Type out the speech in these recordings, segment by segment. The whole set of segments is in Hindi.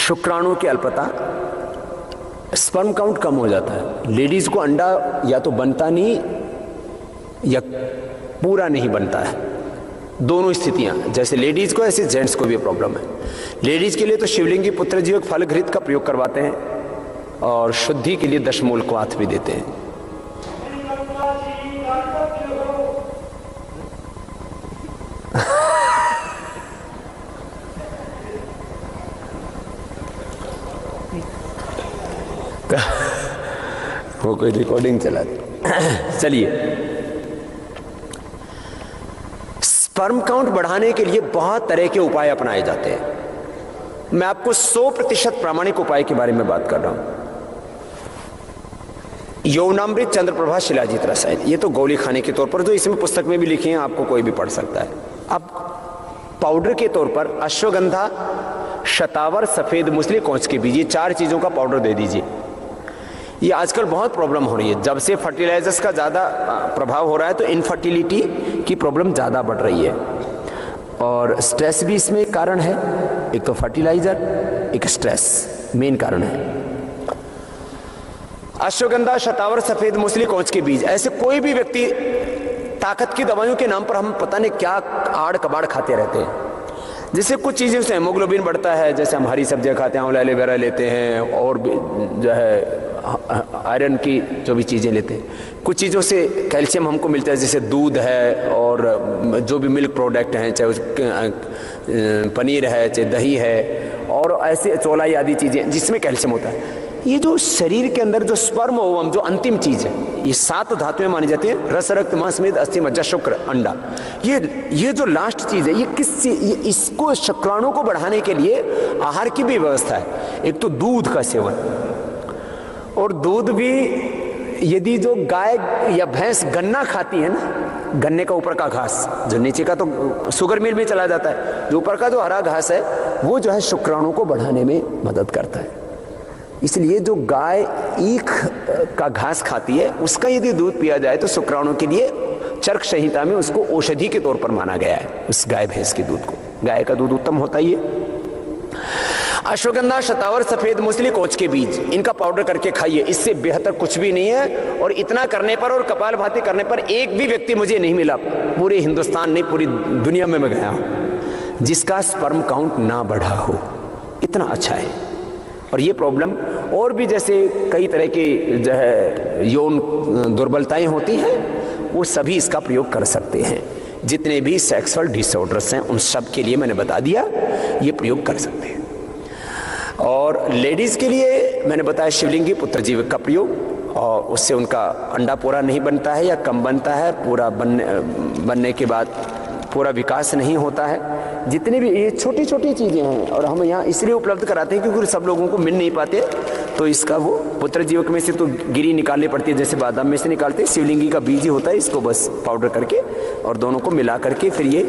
शुक्राणु की अल्पता, स्पर्म काउंट कम हो जाता है। लेडीज को अंडा या तो बनता नहीं या पूरा नहीं बनता है, दोनों स्थितियां, जैसे लेडीज को ऐसे जेंट्स को भी प्रॉब्लम है। लेडीज के लिए तो शिवलिंगी पुत्रजीवक फल घृत का प्रयोग करवाते हैं और शुद्धि के लिए दशमूल क्वाथ भी देते हैं। वो कोई रिकॉर्डिंग चला चलिए, स्पर्म काउंट बढ़ाने के लिए बहुत तरह के उपाय अपनाए जाते हैं। मैं आपको 100% प्रामाणिक उपाय के बारे में बात कर रहा हूं। यौनामृत, चंद्रप्रभा, शिलाजीत रसायन, ये तो गोली खाने के तौर पर, जो इसमें पुस्तक में भी लिखी है, आपको कोई भी पढ़ सकता है। अब पाउडर के तौर पर अश्वगंधा, शतावर, सफेद मूसली, कौच के बीज, ये 4 चीजों का पाउडर दे दीजिए। ये आजकल बहुत प्रॉब्लम हो रही है, जब से फर्टिलाइजर्स का ज़्यादा प्रभाव हो रहा है तो इनफर्टिलिटी की प्रॉब्लम ज़्यादा बढ़ रही है और स्ट्रेस भी इसमें एक कारण है। एक तो फर्टिलाइजर, एक स्ट्रेस मेन कारण है। अश्वगंधा, शतावर, सफेद मूसली, कौच के बीज, ऐसे कोई भी व्यक्ति, ताकत की दवाइयों के नाम पर हम पता नहीं क्या आड़ कबाड़ खाते रहते हैं, जिससे कुछ चीज़ों से हेमोग्लोबिन बढ़ता है, जैसे हम हरी सब्जियां खाते हैं, आंवला एलोवेरा लेते हैं और भी जो है आयरन की जो भी चीज़ें लेते हैं, कुछ चीज़ों से कैल्शियम हमको मिलता है, जैसे दूध है और जो भी मिल्क प्रोडक्ट हैं, चाहे पनीर है, चाहे दही है और ऐसे चौलाई आदि चीज़ें जिसमें कैल्शियम होता है। ये जो शरीर के अंदर जो स्पर्म ओवम, जो अंतिम चीज़ है, ये 7 धातुएं मानी जाती हैं, रस, रक्त, मांस, मेद, अस्थि, मज्जा, शुक्र, अंडा। ये जो लास्ट चीज़ है, ये इसको शुक्राणु को बढ़ाने के लिए आहार की भी व्यवस्था है। एक तो दूध का सेवन, और दूध भी यदि जो गाय या भैंस गन्ना खाती है ना, गन्ने का ऊपर का घास, जो नीचे का तो शुगर मिल में चला जाता है, जो ऊपर का जो हरा घास है वो जो है शुक्राणु को बढ़ाने में मदद करता है। इसलिए जो गाय ईख का घास खाती है, उसका यदि दूध पिया जाए तो शुक्राणु के लिए चरक संहिता में उसको औषधि के तौर पर माना गया है, उस गाय भैंस के दूध को। गाय का दूध उत्तम होता ही है। अश्वगंधा, शतावर, सफेद मूसली, कौच के बीज, इनका पाउडर करके खाइए, इससे बेहतर कुछ भी नहीं है। और इतना करने पर और कपालभाति करने पर एक भी व्यक्ति मुझे नहीं मिला, पूरे हिंदुस्तान नहीं पूरी दुनिया में मैं गया हूं, जिसका स्पर्म काउंट ना बढ़ा हो। इतना अच्छा है। और ये प्रॉब्लम और भी जैसे कई तरह की जो है यौन दुर्बलताएं होती हैं, वो सभी इसका प्रयोग कर सकते हैं। जितने भी सेक्सुअल डिसऑर्डर्स हैं उन सब के लिए मैंने बता दिया, ये प्रयोग कर सकते हैं। और लेडीज़ के लिए मैंने बताया शिवलिंगी पुत्रजीवक का प्रयोग, और उससे उनका अंडा पूरा नहीं बनता है या कम बनता है, पूरा बनने के बाद पूरा विकास नहीं होता है। जितने भी ये छोटी छोटी चीज़ें हैं, और हम यहाँ इसलिए उपलब्ध कराते हैं क्योंकि सब लोगों को मिल नहीं पाते, तो इसका वो पुत्रजीवक में से तो गिरी निकालनी पड़ती है, जैसे बादाम में से निकालते हैं। शिवलिंगी का बीज ही होता है, इसको बस पाउडर करके और दोनों को मिला करके फिर ये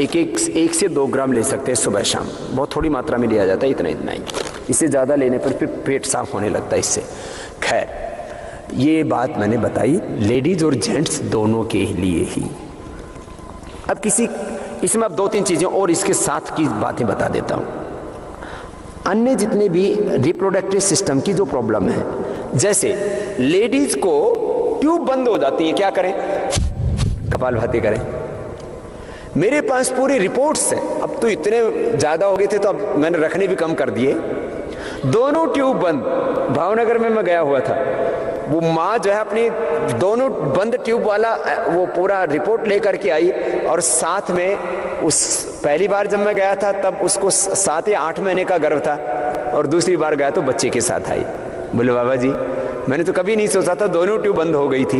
1 से 2 ग्राम ले सकते हैं सुबह शाम। बहुत थोड़ी मात्रा में लिया जाता है, इतना ही। इससे ज़्यादा लेने पर फिर पेट साफ होने लगता है इससे। खैर, ये बात मैंने बताई लेडीज और जेंट्स दोनों के लिए ही। अब इसमें अब 2-3 चीज़ें और इसके साथ की बातें बता देता हूँ। अन्य जितने भी रिप्रोडक्टिव सिस्टम की जो प्रॉब्लम है, जैसे लेडीज को ट्यूब बंद हो जाती है, क्या करें? कपालभाति करें। मेरे पास पूरी रिपोर्ट्स हैं, अब तो इतने ज़्यादा हो गए थे तो अब मैंने रखने भी कम कर दिए। दोनों ट्यूब बंद, भावनगर में मैं गया हुआ था, वो माँ जो है अपनी दोनों बंद ट्यूब वाला वो पूरा रिपोर्ट लेकर के आई, और साथ में उस पहली बार जब मैं गया था तब उसको 7 या 8 महीने का गर्भ था, और दूसरी बार गया तो बच्चे के साथ आई। बोले बाबा जी, मैंने तो कभी नहीं सोचा था, दोनों ट्यूब बंद हो गई थी।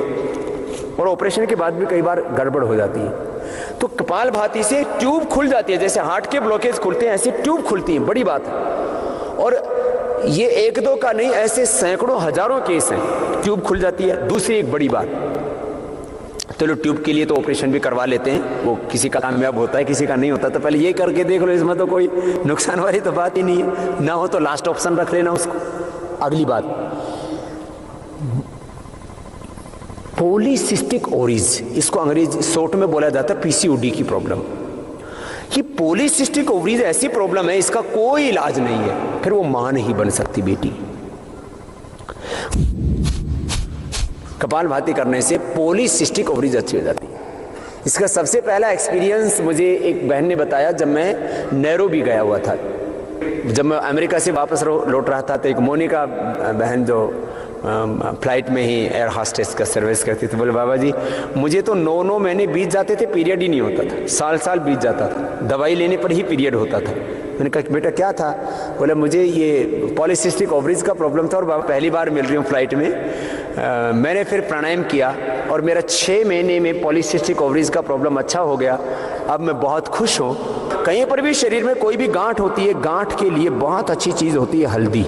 और ऑपरेशन के बाद भी कई बार गड़बड़ हो जाती है। तो कपालभाति से ट्यूब खुल जाती है, जैसे हार्ट के ब्लॉकेज खुलते हैं ऐसे ट्यूब खुलती है, बड़ी बात है। और ये 1-2 का नहीं, ऐसे सैकड़ों हजारों केस हैं, ट्यूब खुल जाती है। दूसरी एक बड़ी बात, तो लोग ट्यूब के लिए तो ऑपरेशन भी करवा लेते हैं, वो किसी का कामयाब होता है, किसी का नहीं होता। तो पहले ये करके देख लो, इसमें तो कोई नुकसान वाली तो बात ही नहीं है। ना हो तो लास्ट ऑप्शन रख लेना उसको। अगली बात, पॉलीसिस्टिक ओवरीज, इसको अंग्रेजी शॉर्ट में बोला जाता है पीसीओडी की प्रॉब्लम। ये पॉलीसिस्टिक ओवरीज ऐसी प्रॉब्लम है, इसका कोई इलाज नहीं है, फिर वो मां नहीं बन सकती बेटी। कपालभाति करने से पॉलीसिस्टिक ओवरीज अच्छी हो जाती है। इसका सबसे पहला एक्सपीरियंस मुझे एक बहन ने बताया जब मैं नैरोबी गया हुआ था। जब मैं अमेरिका से वापस लौट रहा था तो एक मोनिका बहन जो फ्लाइट में ही एयर हॉस्टेस का सर्विस करती थी, बोले बाबा जी मुझे तो 9 महीने बीत जाते थे, पीरियड ही नहीं होता था, साल बीत जाता था, दवाई लेने पर ही पीरियड होता था। मैंने कहा बेटा क्या था? बोले मुझे ये पॉलीसिस्टिक ओवरीज का प्रॉब्लम था और बाबा पहली बार मिल रही हूँ फ्लाइट में। मैंने फिर प्राणायाम किया और मेरा 6 महीने में पॉलीसिस्टिक ओवरीज का प्रॉब्लम अच्छा हो गया। अब मैं बहुत खुश हूँ। कहीं पर भी शरीर में कोई भी गांठ होती है, गांठ के लिए बहुत अच्छी चीज़ होती है हल्दी।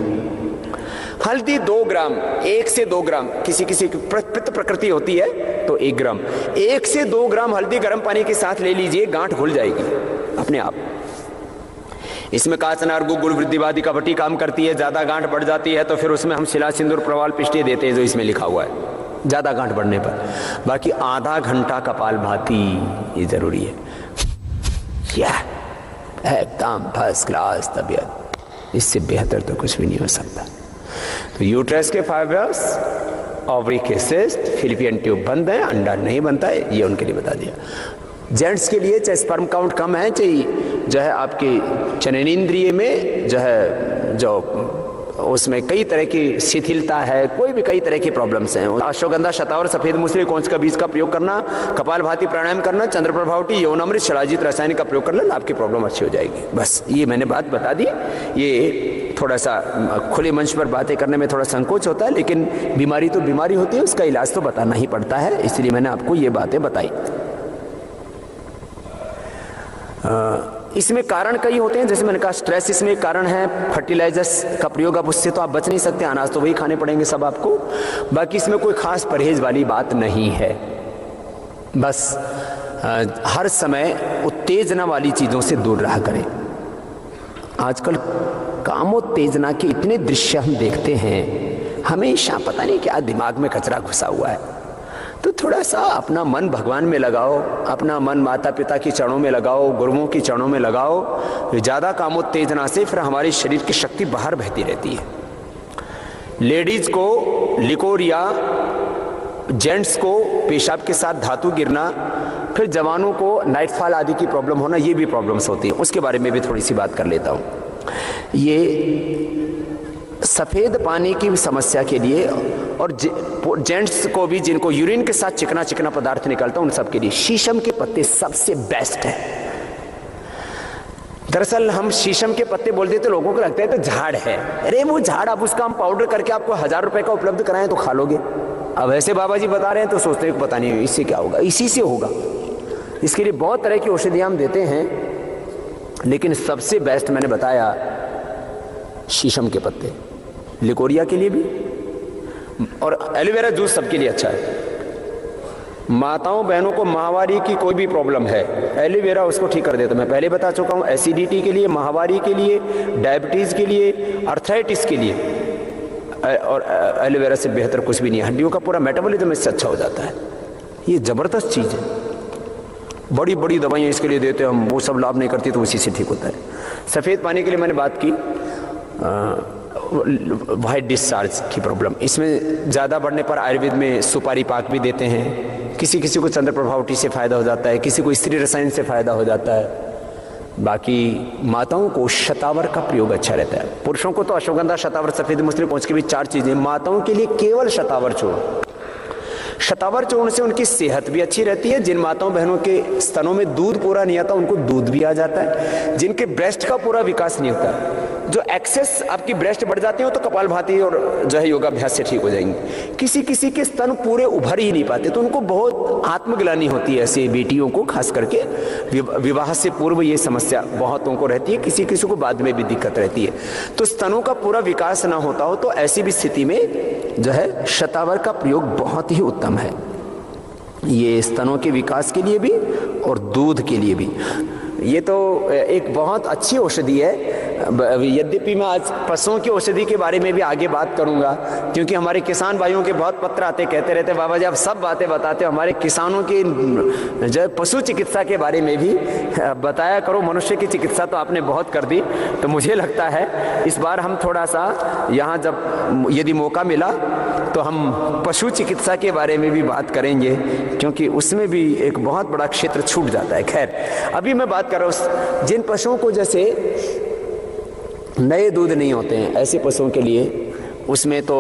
हल्दी 2 ग्राम, 1 से 2 ग्राम, किसी किसी की पित्त प्रकृति होती है तो 1 ग्राम, 1 से 2 ग्राम हल्दी गर्म पानी के साथ ले लीजिए, गांठ घुल जाएगी अपने आप। इसमें काचनार गुड़ वृद्धिवादी कपटी काम करती है। ज्यादा गांठ बढ़ जाती है तो फिर उसमें हम शिला सिंदूर प्रवाल पिष्टी देते हैं जो इसमें लिखा हुआ है ज्यादा गांठ बढ़ने पर। बाकी आधा घंटा कपालभाति ये जरूरी है। एकदम फर्स्ट क्लास तबीयत, इससे बेहतर तो कुछ भी नहीं हो सकता। तो यूट्रस के फाइबर्स, ओवरी के सिस्ट, फिलिपियन ट्यूब बंद है, अंडा नहीं बनता है, ये उनके लिए बता दिया। जेंट्स के लिए चाहे स्पर्म काउंट कम है, चाहे जो है आपकी जननेंद्रिय में जो है जो उसमें कई तरह की शिथिलता है, कोई भी कई तरह की प्रॉब्लम्स हैं। अश्वगंधा, शतावर, सफेद मूसली, कौंच का बीज का प्रयोग करना, कपालभाति प्राणायाम करना, चंद्र प्रभावटी, यौनामृत, शिलाजीत रसायन का प्रयोग करना, आपकी प्रॉब्लम अच्छी हो जाएगी। बस ये मैंने बात बता दी। ये थोड़ा सा खुले मंच पर बातें करने में थोड़ा संकोच होता है, लेकिन बीमारी तो बीमारी होती है, उसका इलाज तो बताना ही पड़ता है, इसलिए मैंने आपको ये बातें बताई। इसमें कारण कई होते हैं, जैसे मैंने कहा स्ट्रेस इसमें एक कारण है, फर्टिलाइजर्स का प्रयोग, अब उससे तो आप बच नहीं सकते, अनाज तो वही खाने पड़ेंगे सब आपको। बाकी इसमें कोई खास परहेज वाली बात नहीं है। बस हर समय उत्तेजना वाली चीज़ों से दूर रहा करें। आजकल कामोत्तेजना के इतने दृश्य हम देखते हैं, हमेशा पता नहीं क्या दिमाग में कचरा घुसा हुआ है। तो थोड़ा सा अपना मन भगवान में लगाओ, अपना मन माता पिता की चरणों में लगाओ, गुरुओं की चरणों में लगाओ। ज़्यादा कामोत्तेजना से फिर हमारे शरीर की शक्ति बाहर बहती रहती है। लेडीज को लिकोरिया, जेंट्स को पेशाब के साथ धातु गिरना, फिर जवानों को नाइटफॉल आदि की प्रॉब्लम होना, ये भी प्रॉब्लम्स होती है। उसके बारे में भी थोड़ी सी बात कर लेता हूँ। ये सफ़ेद पानी की समस्या के लिए और जेंट्स को भी जिनको यूरिन के साथ चिकना चिकना पदार्थ निकलता है, उन सब के लिए शीशम के पत्ते सबसे बेस्ट है। दरअसल हम शीशम के पत्ते बोलते तो लोगों को लगता है तो झाड़ है, अरे वो झाड़, आप उसका हम पाउडर करके आपको 1000 रुपए का उपलब्ध कराएं तो खा लोगे। अब ऐसे बाबा जी बता रहे हैं तो सोचते हैं पता नहीं इससे क्या होगा, इसी से होगा। इसके लिए बहुत तरह की औषधियां हम देते हैं, लेकिन सबसे बेस्ट मैंने बताया शीशम के पत्ते, लिकोरिया के लिए भी, और एलोवेरा जूस सबके लिए अच्छा है। माताओं बहनों को माहवारी की कोई भी प्रॉब्लम है, एलोवेरा उसको ठीक कर देता। मैं पहले बता चुका हूँ, एसिडिटी के लिए, माहवारी के लिए, डायबिटीज़ के लिए, अर्थराइटिस के लिए, और एलोवेरा से बेहतर कुछ भी नहीं है। हड्डियों का पूरा मेटाबॉलिज्म इससे अच्छा हो जाता है। ये ज़बरदस्त चीज़ है। बड़ी बड़ी दवाइयाँ इसके लिए देते हैं हम, वो सब लाभ नहीं करती, तो उसी से ठीक होता है। सफ़ेद पानी के लिए मैंने बात की, वाइट डिस्चार्ज की प्रॉब्लम, इसमें ज़्यादा बढ़ने पर आयुर्वेद में सुपारी पाक भी देते हैं। किसी किसी को चंद्र प्रभावटी से फ़ायदा हो जाता है, किसी को स्त्री रसायन से फ़ायदा हो जाता है। बाकी माताओं को शतावर का प्रयोग अच्छा रहता है। पुरुषों को तो अश्वगंधा, शतावर, सफ़ेद मूसली, कौंच के भी 4 चीज़ें। माताओं के लिए केवल शतावर चूर्ण। शतावर चूर्ण से उनकी सेहत भी अच्छी रहती है। जिन माताओं बहनों के स्तनों में दूध पूरा नहीं आता, उनको दूध भी आ जाता है। जिनके ब्रेस्ट का पूरा विकास नहीं होता, जो एक्सेस आपकी ब्रेस्ट बढ़ जाती हो, तो कपालभाति और जो है योगाभ्यास से ठीक हो जाएंगे। किसी किसी के स्तन पूरे उभर ही नहीं पाते, तो उनको बहुत आत्मग्लानि होती है। ऐसे बेटियों को खास करके विवाह से पूर्व ये समस्या बहुतों को रहती है, किसी किसी को बाद में भी दिक्कत रहती है। तो स्तनों का पूरा विकास ना होता हो, तो ऐसी भी स्थिति में जो है शतावर का प्रयोग बहुत ही उत्तम है। ये स्तनों के विकास के लिए भी और दूध के लिए भी। ये तो एक बहुत अच्छी औषधि है। यद्यपि मैं आज पशुओं की औषधि के बारे में भी आगे बात करूंगा, क्योंकि हमारे किसान भाइयों के बहुत पत्र आते, कहते रहते बाबा जी आप सब बातें बताते हो, हमारे किसानों की जो पशु चिकित्सा के बारे में भी बताया करो। मनुष्य की चिकित्सा तो आपने बहुत कर दी, तो मुझे लगता है इस बार हम थोड़ा सा यहाँ जब यदि मौका मिला तो हम पशु चिकित्सा के बारे में भी बात करेंगे, क्योंकि उसमें भी एक बहुत बड़ा क्षेत्र छूट जाता है। खैर, अभी मैं बात कर रहा हूँ जिन पशुओं को जैसे नए दूध नहीं होते हैं, ऐसे पशुओं के लिए उसमें तो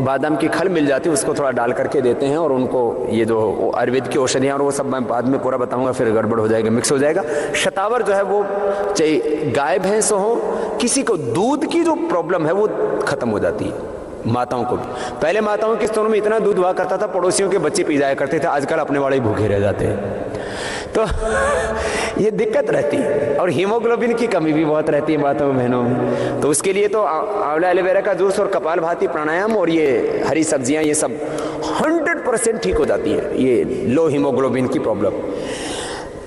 बादाम की खल मिल जाती है, उसको थोड़ा डाल करके देते हैं, और उनको ये जो आयुर्वेद की औषधियाँ और वो सब मैं बाद में पूरा बताऊंगा, फिर गड़बड़ हो जाएगा, मिक्स हो जाएगा। शतावर जो है वो चाहे गाय भैंस हो, किसी को दूध की जो प्रॉब्लम है वो खत्म हो जाती है। माताओं को भी, पहले माताओं के स्तनों में इतना दूध हुआ करता था, पड़ोसियों के बच्चे पी जाया करते थे, आजकल अपने वाले ही भूखे रह जाते हैं। तो ये दिक्कत रहती है, और हीमोग्लोबिन की कमी भी बहुत रहती है माताओं बहनों में। तो उसके लिए तो आंवला एलोवेरा का जूस और कपालभाति प्राणायाम और ये हरी सब्जियां, ये सब 100% ठीक हो जाती है ये लो हीमोग्लोबिन की प्रॉब्लम।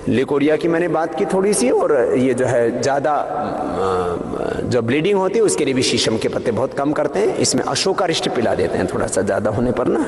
लिकोरिया की मैंने बात की थोड़ी सी, और ये जो है ज़्यादा जो ब्लीडिंग होती है उसके लिए भी शीशम के पत्ते बहुत कम करते हैं। इसमें अशोकारिष्ट पिला देते हैं थोड़ा सा ज़्यादा होने पर ना।